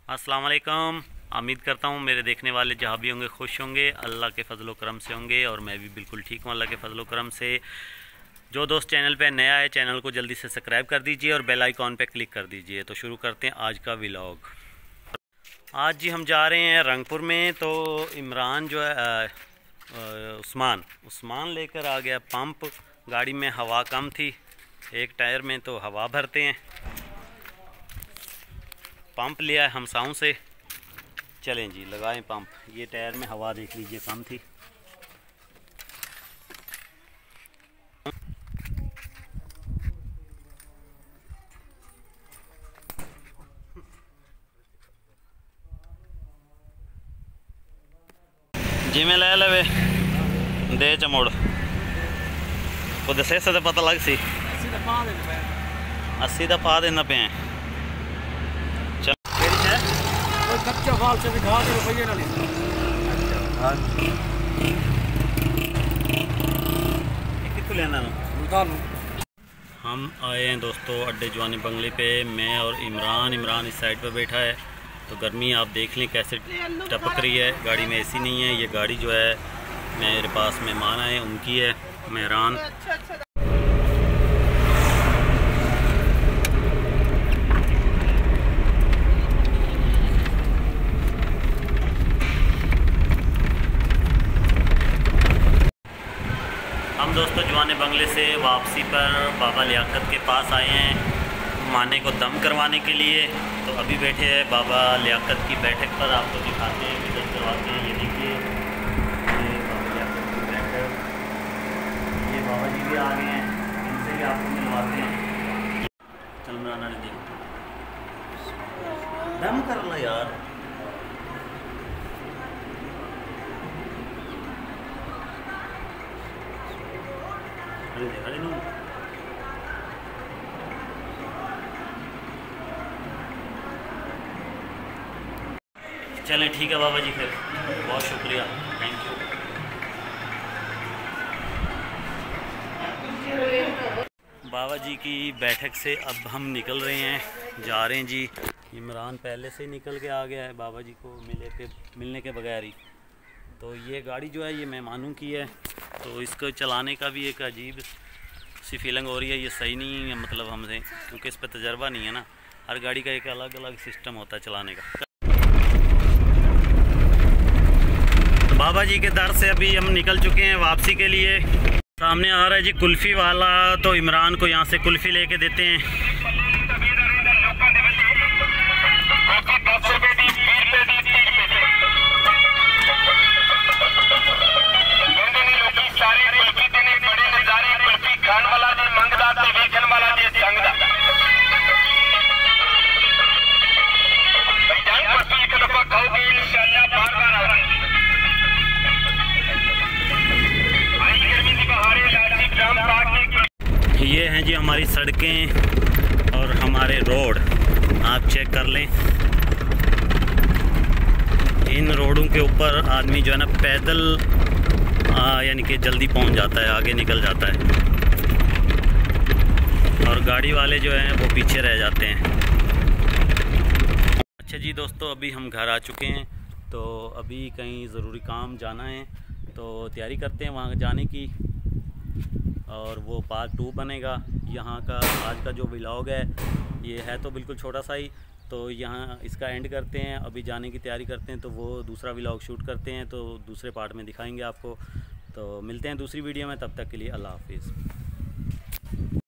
अस्सलाम वालेकुम। उम्मीद करता हूँ मेरे देखने वाले जहाँ भी होंगे खुश होंगे, अल्लाह के फजलो करम से होंगे और मैं भी बिल्कुल ठीक हूँ अल्लाह के फजलो करम से। जो दोस्त चैनल पे नया है चैनल को जल्दी से सब्सक्राइब कर दीजिए और बेल आइकॉन पे क्लिक कर दीजिए। तो शुरू करते हैं आज का व्लॉग। आज जी हम जा रहे हैं रंगपुर में। तो इमरान जो है उस्मान लेकर आ गया पंप। गाड़ी में हवा कम थी एक टायर में, तो हवा भरते हैं। पंप लिया है हमसाओं से। चलें जी लगाएं पंप। ये टायर में हवा देख लीजिए कम थी। जिमें ले लवे दे चमोड़ को दसे से पता लग सी 80 दा पा देना पे हैं। कच्चा माल से दिखा दे रुपये ना ले। कितने लेना ना हम आए हैं दोस्तों अड्डे जवानी बंगले पे। मैं और इमरान इस साइड पे बैठा है। तो गर्मी आप देख लें कैसे टपक रही है। गाड़ी में एसी नहीं है। ये गाड़ी जो है मेरे पास मेहमान आए उनकी है, मेहरान। हम दोस्तों जवानी बंगले से वापसी पर बाबा लियाकत के पास आए हैं माने को दम करवाने के लिए। तो अभी बैठे हैं बाबा लियाकत की बैठक पर। आपको दिखाते हैं, विजिट करवाते हैं। ये देखिए ये बाबा लियाकत की बैठक। ये बाबा जी भी आ गए हैं, इनसे भी आपको मिलवाते हैं। चल मराना ने देखो दम कर ला यार। अरे नो चलें ठीक है बाबा जी, फिर बहुत शुक्रिया, थैंक यू। बाबा जी की बैठक से अब हम निकल रहे हैं, जा रहे हैं जी। इमरान पहले से निकल के आ गया है बाबा जी को मिलने के बगैर ही। तो ये गाड़ी जो है ये मेहमानों की है, तो इसको चलाने का भी एक अजीब सी फीलिंग हो रही है। ये सही नहीं है मतलब हमसे, क्योंकि इस पर तजर्बा नहीं है ना। हर गाड़ी का एक अलग अलग सिस्टम होता है चलाने का। बाबा जी के दर से अभी हम निकल चुके हैं वापसी के लिए। सामने आ रहा है जी कुल्फ़ी वाला, तो इमरान को यहाँ से कुल्फ़ी लेके देते हैं। ये हैं जी हमारी सड़कें और हमारे रोड, आप चेक कर लें। इन रोडों के ऊपर आदमी जो है ना पैदल यानी कि जल्दी पहुंच जाता है, आगे निकल जाता है, और गाड़ी वाले जो हैं वो पीछे रह जाते हैं। अच्छा जी दोस्तों, अभी हम घर आ चुके हैं। तो अभी कहीं ज़रूरी काम जाना है, तो तैयारी करते हैं वहाँ जाने की। और वो पार्ट 2 बनेगा यहाँ का। आज का जो व्लॉग है ये है तो बिल्कुल छोटा सा ही, तो यहाँ इसका एंड करते हैं। अभी जाने की तैयारी करते हैं, तो वो दूसरा व्लॉग शूट करते हैं, तो दूसरे पार्ट में दिखाएंगे आपको। तो मिलते हैं दूसरी वीडियो में, तब तक के लिए अल्लाह हाफिज़।